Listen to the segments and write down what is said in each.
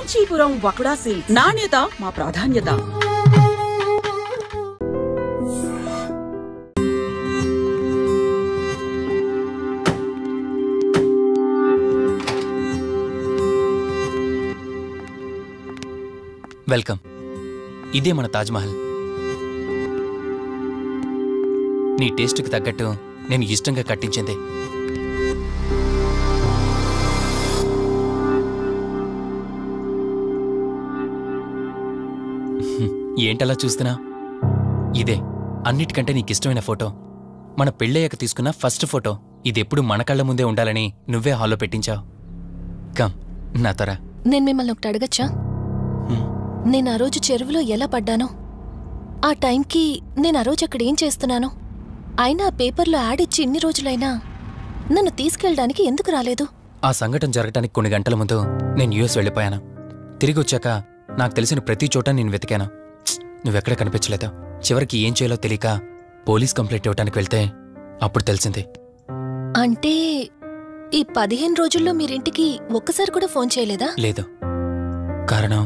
Kanchipuram వకుడా silks. నాణ్యత మా ప్రాధాన్యత. వెల్కమ్. ఇదే మన తాజ్మహల్. నీ టేస్ట్కి తగ్గట్టు నేను ఇష్టంగా కట్టించింది. ఏంటలా చూస్తున్నా? ఇదే అన్నిటికంటే నీకిష్టమైన ఫోటో. మన పెళ్ళయ్యాక తీసుకున్న ఫస్ట్ ఫోటో. ఇదెప్పుడు మన కళ్ళ ముందే ఉండాలని నువ్వే హాల్లో పెట్టించావు. కమ్ నా తర. నేను మిమ్మల్ని ఒకటి అడగచ్చా? నేను ఆ రోజు చెరువులో ఎలా పడ్డానో, ఆ టైంకి నేను ఆ రోజు అక్కడ ఏం చేస్తున్నానో, అయినా ఆ పేపర్లో యాడ్ ఇచ్చి ఇన్ని రోజులైనా నన్ను తీసుకెళ్ళడానికి ఎందుకు రాలేదు? ఆ సంఘటన జరగటానికి కొన్ని గంటల ముందు నేను యుఎస్ వెళ్ళిపోయాను. తిరిగి వచ్చాక నాకు తెలిసిన ప్రతి చోట నేను వెతికాను. నువ్వెక్కడ కనిపించలేదు. చివరికి ఏం చేయాలో తెలియక పోలీస్ కంప్లైంట్ ఇవ్వడానికి వెళ్తే అప్పుడు తెలిసింది. అంటే ఈ 15 రోజుల్లో మీరింటికి ఒక్కసారి కూడా ఫోన్ చేయలేదా? లేదు. కారణం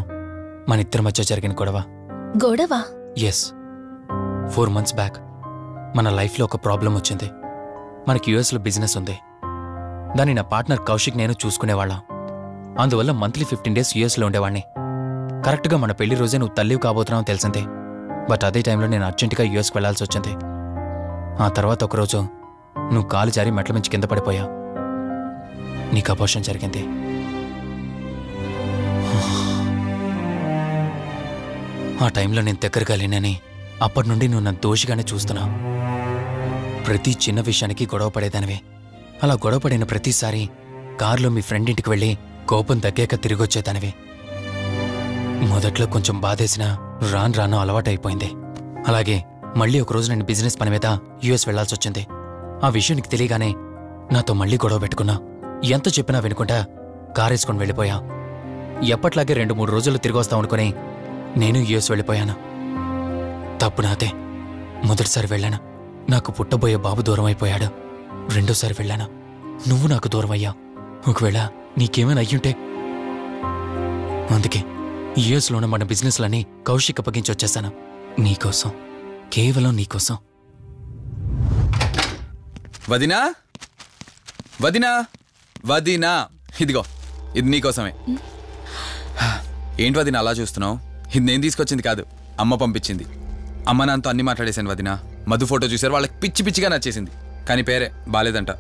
మన ఇద్దరి మధ్య జరిగిన గొడవ. గొడవ? ఎస్. 4 months బ్యాక్ మన లైఫ్లో ఒక ప్రాబ్లం వచ్చింది. మనకి యుఎస్లో బిజినెస్ ఉంది. దాన్ని నా పార్ట్నర్ కౌశిక్ నేను చూసుకునేవాళ్ళం. అందువల్ల మంత్లీ 15 days యుఎస్లో ఉండేవాడిని. కరెక్ట్గా మన పెళ్లి రోజే నువ్వు తల్లివి కాబోతున్నావు తెలిసింది. బట్ అదే టైంలో నేను అర్జెంటుగా యుఎస్కి వెళ్లాల్సి వచ్చింది. ఆ తర్వాత ఒకరోజు నువ్వు కాలు జారి మెట్ల మించి కింద పడిపోయావు. నీకు అబార్షన్ జరిగింది. ఆ టైంలో నేను దగ్గరగా లేనని అప్పటి నుండి నువ్వు నన్ను దోషిగానే చూస్తున్నావు. ప్రతి చిన్న విషయానికి గొడవ పడేదానివే. అలా గొడవ పడిన ప్రతిసారి కారులో మీ ఫ్రెండ్ ఇంటికి వెళ్ళి కోపం తగ్గాక తిరిగొచ్చేదానివి. మొదట్లో కొంచెం బాధేసినా రాను అలవాటైపోయింది. అలాగే మళ్ళీ ఒకరోజు నేను బిజినెస్ పని మీద యుఎస్ వెళ్లాల్సి వచ్చింది. ఆ విషయం నీకు తెలియగానే నాతో మళ్ళీ గొడవ పెట్టుకున్నా. ఎంత చెప్పినా వినుకుంటా కారేసుకొని వెళ్ళిపోయా. ఎప్పట్లాగే 2-3 రోజులు తిరిగి వస్తావు అనుకుని నేను యుఎస్ వెళ్ళిపోయాను. తప్పు నాదే. మొదటిసారి వెళ్ళాను, నాకు పుట్టబోయే బాబు దూరం అయిపోయాడు. రెండోసారి వెళ్ళాను, నువ్వు నాకు దూరం అయ్యా. ఒకవేళ నీకేమైనా అయ్యుంటే. అందుకే యుఎస్లోనే మన బిజినెస్లన్నీ కౌశిక్ అప్పగించి వచ్చేసాను. నీకోసం, కేవలం నీకోసం. వదినా, వదినా, వదినా, ఇదిగో ఇది నీకోసమే. ఏంటి వదినా అలా చూస్తున్నావు? ఇది నేను తీసుకొచ్చింది కాదు, అమ్మ పంపించింది. అమ్మ నాన్నతో అన్ని మాట్లాడేశాను వదినా. మధు ఫోటో చూసారు, వాళ్ళకి పిచ్చి పిచ్చిగా నచ్చేసింది. కానీ పేరే బాలేదంట.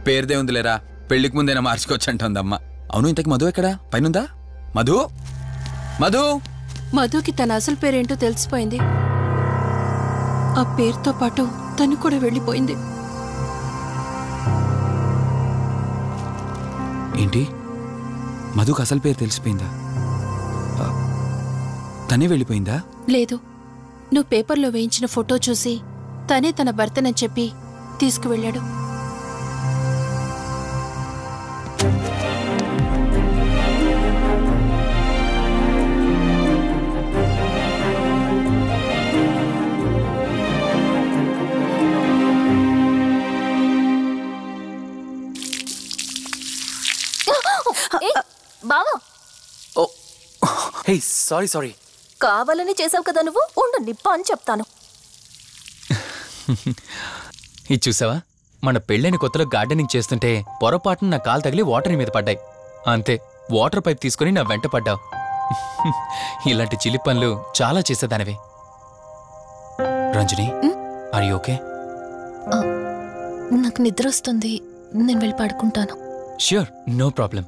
పేరుదే ఉందిలేరా, పెళ్లికి ముందేనా మార్చుకోవచ్చు అంటుంది అమ్మ. అవును, ఇంతకు మధు ఎక్కడా? పైనుందా? మధు, మధు. మధుకి తన అసలు పేరేంటో తెలిసిపోయింది. ఆ పేరుతో పాటు తను కూడా వెళ్ళిపోయింది. ఏంటి? మధుకు అసలు పేరు తెలిసిపోయిందా? తనే వెళ్ళిపోయిందా? లేదు, నువ్వు పేపర్లో వేయించిన ఫోటో చూసి తనే తన భర్తనని చెప్పి తీసుకువెళ్ళాడు. బావా, హే సారీ. కావాలని చేసావు కదా నువ్వు. ఉండు, నిప్ప అని చెప్తాను. ఇది చూసావా? మన పెళ్ళైన కొత్తలో గార్డెనింగ్ చేస్తుంటే పొరపాటున నా కాలు తగిలి వాటర్ మీద పడ్డాయి. అంతే, వాటర్ పైప్ తీసుకుని నా వెంట పడ్డావు. ఇలాంటి చిలి పనులు చాలా చేసేదానివి. Ranjani, are you okay? నాకు నిద్ర వస్తుంది, నేను వెళ్ళి పడుకుంటాను. Sure, no problem.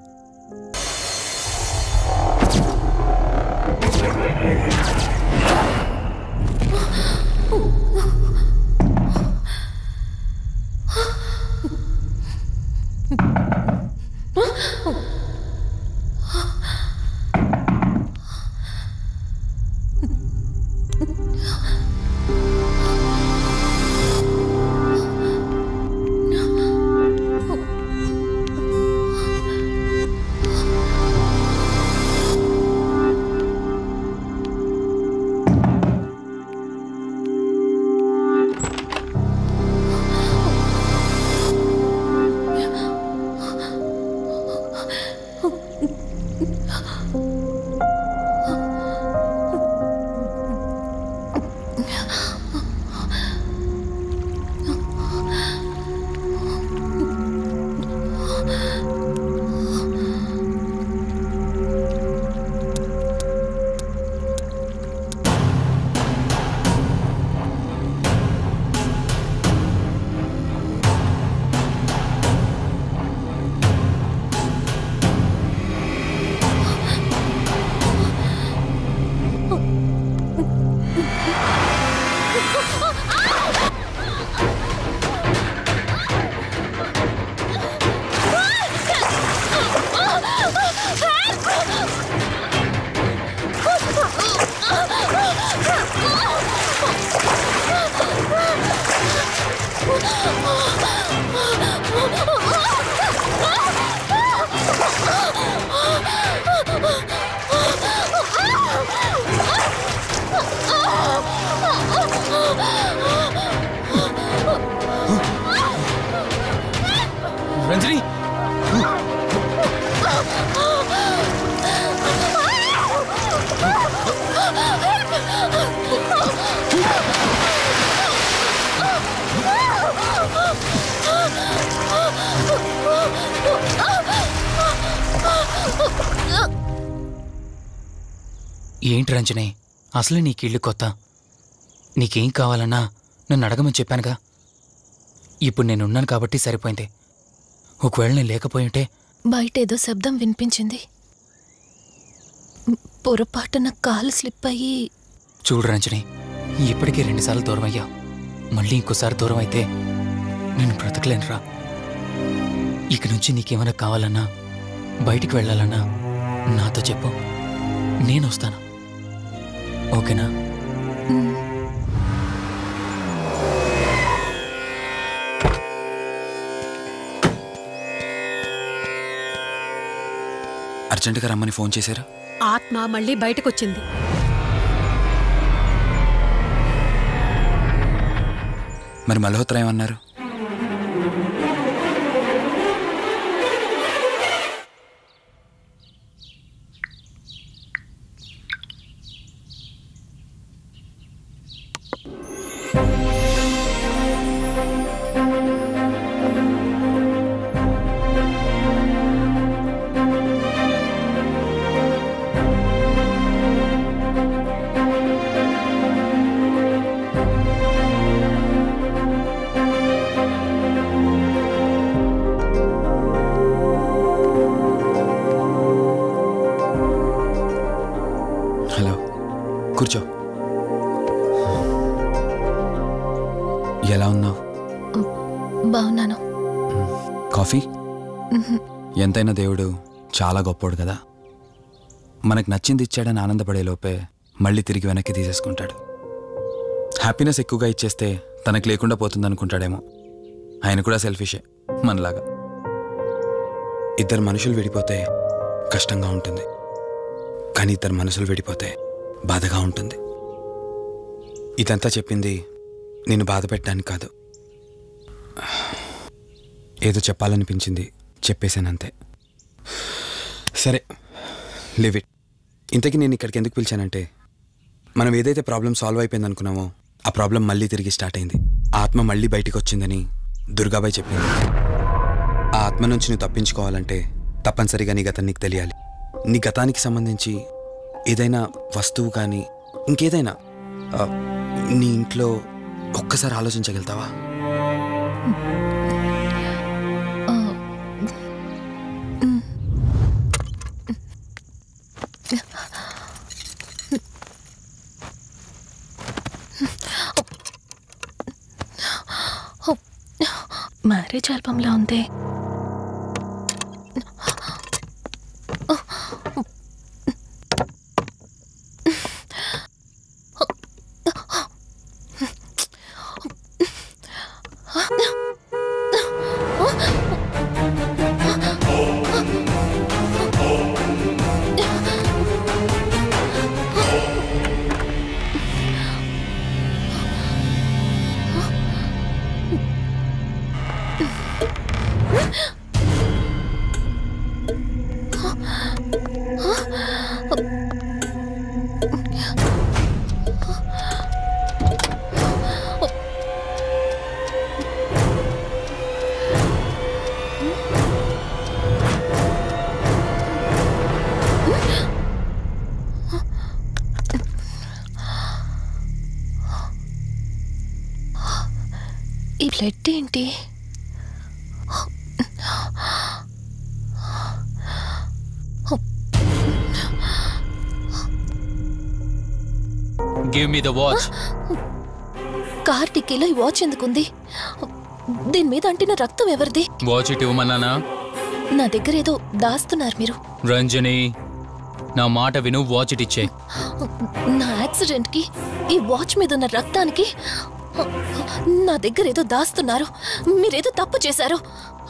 ఏంటి రంజని, అసలే నీకు ఇల్లు కొత్త. నీకేం కావాలన్నా నన్ను అడగమని చెప్పానుగా. ఇప్పుడు నేనున్నాను కాబట్టి సరిపోయింది. ఒకవేళ నేను లేకపోయి ఉంటే. బయట ఏదో శబ్దం వినిపించింది. పొరపాటున కాలు స్లిప్ అయ్యి. చూడు రంజని, ఇప్పటికే 2 సార్లు దూరం అయ్యా. మళ్ళీ ఇంకోసారి దూరం అయితే నేను బ్రతకలేనురా. ఇక నుంచి నీకేమైనా కావాలన్నా, బయటికి వెళ్ళాలన్నా నాతో చెప్పు, నేను వస్తాను. ఓకేనా? అర్జెంటుగా రమ్మని ఫోన్ చేశారు. ఆత్మ మళ్ళీ బయటకొచ్చింది. మరి మల్హోత్రా ఏమన్నారు? హలో, కూర్చో. ఎలా ఉన్నావు? బాగున్నాను. కాఫీ? ఎంతైనా దేవుడు చాలా గొప్పోడు కదా. మనకు నచ్చింది ఇచ్చాడని ఆనందపడే లోపే మళ్ళీ తిరిగి వెనక్కి తీసేసుకుంటాడు. హ్యాపీనెస్ ఎక్కువగా ఇచ్చేస్తే తనకు లేకుండా పోతుందనుకుంటాడేమో. ఆయన కూడా సెల్ఫిషే మనలాగా. ఇద్దరు మనుషులు విడిపోతే కష్టంగా ఉంటుంది, కానీ ఇద్దరు మనసులు విడిపోతే బాధగా ఉంటుంది. ఇదంతా చెప్పింది నేను బాధ పెట్టడానికి కాదు. ఏదో చెప్పాలనిపించింది, చెప్పేశానంతే. సరే, లివ్ ఇట్. ఇంతకీ నేను ఇక్కడికి ఎందుకు పిలిచానంటే, మనం ఏదైతే ప్రాబ్లం సాల్వ్ అయిపోయింది అనుకున్నామో ఆ ప్రాబ్లం మళ్ళీ తిరిగి స్టార్ట్ అయింది. ఆత్మ మళ్ళీ బయటికి వచ్చిందని దుర్గాబాయ్ చెప్పింది. ఆ ఆత్మ నుంచి నువ్వు తప్పించుకోవాలంటే తప్పనిసరిగా నీ గతం నీకు తెలియాలి. నీ గతానికి సంబంధించి ఏదైనా వస్తువు కానీ ఇంకేదైనా నీ ఇంట్లో ఒక్కసారి ఆలోచించగలుగుతావా? మ్యారేజ్ ఆల్బంలా ఉంది. ఈ బ్లడ్ ఏంటి? Give me the watch. Car టిక్కీలో ఈ వాచ్ ఎందుకుంది? దీని మీద అంటిన రక్తం ఎవరిది? వాచ్ ఇటు ఇవ్వమన్నానా? నా దగ్గర ఏదో దాస్తున్నారు మీరు. రంజని, నా మాట విను, వాచ్ ఇటు ఇచ్చే. నా యాక్సిడెంట్ కి, ఈ వాచ్ మీద ఉన్న రక్తానికి నా దగ్గర ఏదో దాస్తున్నారు. మీరేదో తప్పు చేశారు,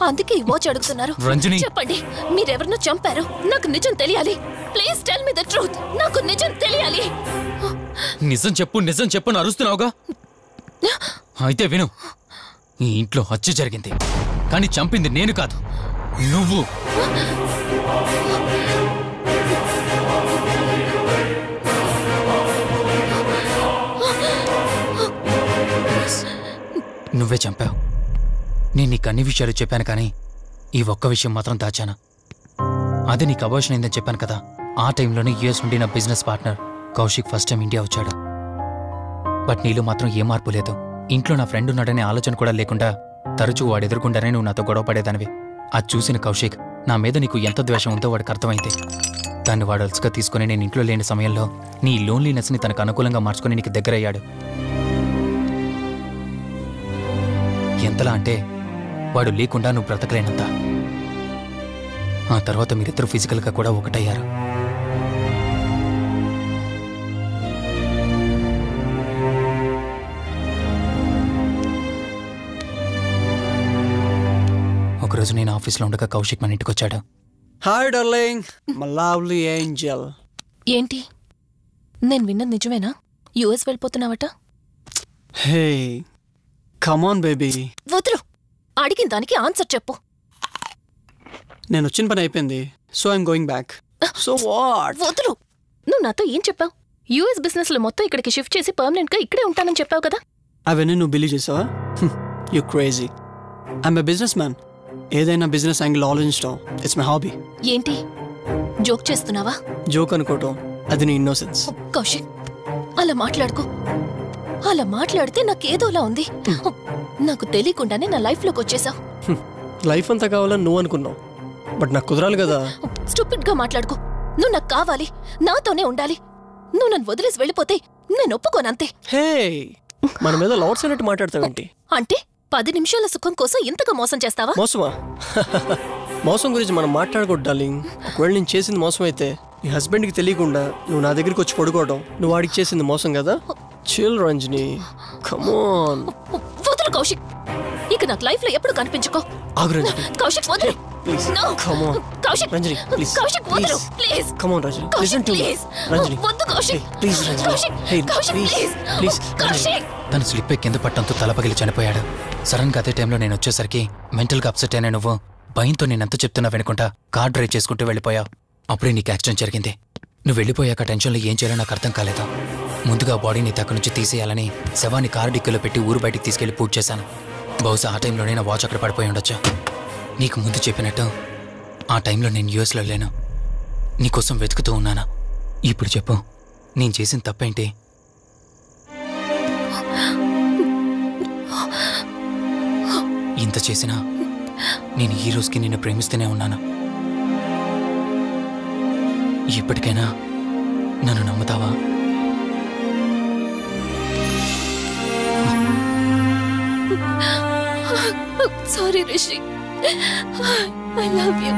అందుకే ఈ వాచ్ అడుగుతున్నారు. రంజని, చెప్పండి, మీరెవరినో చంపారు. నాకు నిజం తెలియాలి. Please tell me the truth. నాకు నిజం తెలియాలి. నిజం చెప్పు, నిజం చెప్పు అని అరుస్తున్నావుగా. అయితే విను, ఈ ఇంట్లో హత్య జరిగింది, కానీ చంపింది నేను కాదు, నువ్వు. నువ్వే చంపావు. నేను నీకు అన్ని విషయాలు చెప్పాను, కానీ ఈ ఒక్క విషయం మాత్రం దాచాను. అదే నీకు అబార్షన్ అయిందని చెప్పాను కదా. ఆ టైంలోనే యూఎస్ నుండి నా business partner Kaushik first time India వచ్చాడు. బట్ నీలో మాత్రం ఏ మార్పు లేదు. ఇంట్లో నా ఫ్రెండ్ ఉన్నాడనే ఆలోచన కూడా లేకుండా తరచూ వాడు ఎదుర్కొంటానే నువ్వు నాతో గొడవ పడేదానివి. అది చూసిన కౌశిక్ నా మీద నీకు ఎంత ద్వేషం ఉందో వాడికి అర్థమైంది. దాన్ని వాడు అలసిగా తీసుకుని నేను ఇంట్లో లేని సమయంలో నీ లోన్లీనెస్ని తనకు అనుకూలంగా మార్చుకుని నీకు దగ్గరయ్యాడు. ఎంతలా అంటే వాడు లేకుండా నువ్వు బ్రతకలేనంత. ఆ తర్వాత మీరిద్దరూ ఫిజికల్గా కూడా ఒకటయ్యారు. ఒకరోజు నేను ఆఫీస్లో ఉండగా కౌశిక్ మన ఇంటికి వచ్చాడు. Hi darling, my lovely angel. ఏంటి నేను విన్నది నిజమేనా? యుఎస్ వెళ్ళిపోతున్నావట? Hey come on baby. వదులు, అడిగిన దానికి ఆన్సర్ చెప్పు. నేను వచ్చిన పని అయిపోయింది, so I'm going back. So what? వదులు. నువ్వు నాతో ఏం చెప్పావు? యుఎస్ బిజినెస్ లో మొత్తం ఇక్కడికి షిఫ్ట్ చేసి పర్మనెంట్ గా ఇక్కడే ఉంటానని చెప్పావు కదా. అవన్నీ నువ్వు బిలీవ్ చేసావా? You crazy. I'm a business man. ఏదైనా బిజినెస్ యాంగిల్ ఆలోచించడం ఇట్స్ మై హాబీ. ఏంటి జోక్ చేస్తున్నావా? జోక్ అనుకోవటం అది నీ ఇన్నోసెన్స్. కౌశిక్ అలా మాట్లాడుకో. అలా మాట్లాడితే నాకేదోలా ఉంది. నాకు తెలియకుండానే నా లైఫ్ లోకి వచ్చేసావు. లైఫ్ అంతా కావాలని నువ్వు అనుకున్నావు, బట్ నాకు కుదరాలి కదా. స్టూపిడ్ గా మాట్లాడుకో. నువ్వు నాకు కావాలి, నాతోనే ఉండాలి. నువ్వు నన్ను వదిలేసి వెళ్ళిపోతే నేను ఒప్పుకోనంతే. హే మన మీద లవర్స్ అన్నట్టు మాట్లాడతావేంటి? అంటే 10 నిమిషాల సుఖం కోసం ఇంతగా మోసం చేస్తావా? మోసమా? మోసం గురించి మనం మాట్లాడకూడదు డార్లింగ్. ఒకవేళ నేను చేసింది మోసం అయితే నీ హస్బెండ్కి తెలియకుండా నువ్వు నా దగ్గరికి వచ్చి పడుకోవడం నువ్వు వాడికి చేసింది మోసం కదా. Chill Ranjani, come on. వదులు కౌశిక్, ఇక నాకు లైఫ్ లో ఎప్పుడు కనిపించుకో. ఆగు రంజని. కౌశిక్ వదులు. Please No. Come on. Kaushik Ranjani please. Kaushik వదులు please. Come on Ranjani. Kaushik listen to me. Please. Ranjani వద్దు Kaushik. Please Ranjani. Kaushik hey Kaushik please please. Please. Kaushik తను స్లిప్ అయి కింద పట్టడంతో తల పగిలి చనిపోయాడు. సడన్గా అదే టైంలో నేను వచ్చేసరికి మెంటల్గా అప్సెట్ అయినా నువ్వు భయంతో నేనెంత చెప్తున్నా వినుకుంటా కార్ డ్రైవ్ చేసుకుంటూ వెళ్ళిపోయావు. అప్పుడే నీకు యాక్సిడెంట్ జరిగింది. నువ్వు వెళ్ళిపోయాక టెన్షన్లో ఏం చేయాలో నాకు అర్థం కాలేదు. ముందుగా బాడీని అక్కడి నుంచి తీసేయాలని శవాన్ని కారు డిక్కీలో పెట్టి ఊరు బయటికి తీసుకెళ్లి పూజ చేశాను. బహుశా ఆ టైంలోనే నా వాచ్ అక్కడ పడిపోయి ఉండొచ్చు. నీకు ముందు చెప్పినట్టు ఆ టైంలో నేను యూఎస్లో లేను. నీకోసం వెతుకుతూ ఉన్నాను. ఇప్పుడు చెప్పు, నేను చేసిన తప్పేంటి? ఇంత చేసినా నేను ఈ రోజుకి నిన్ను ప్రేమిస్తూనే ఉన్నాను. ఇప్పటికైనా నన్ను నమ్ముతావా? Sorry Rishi, I love you.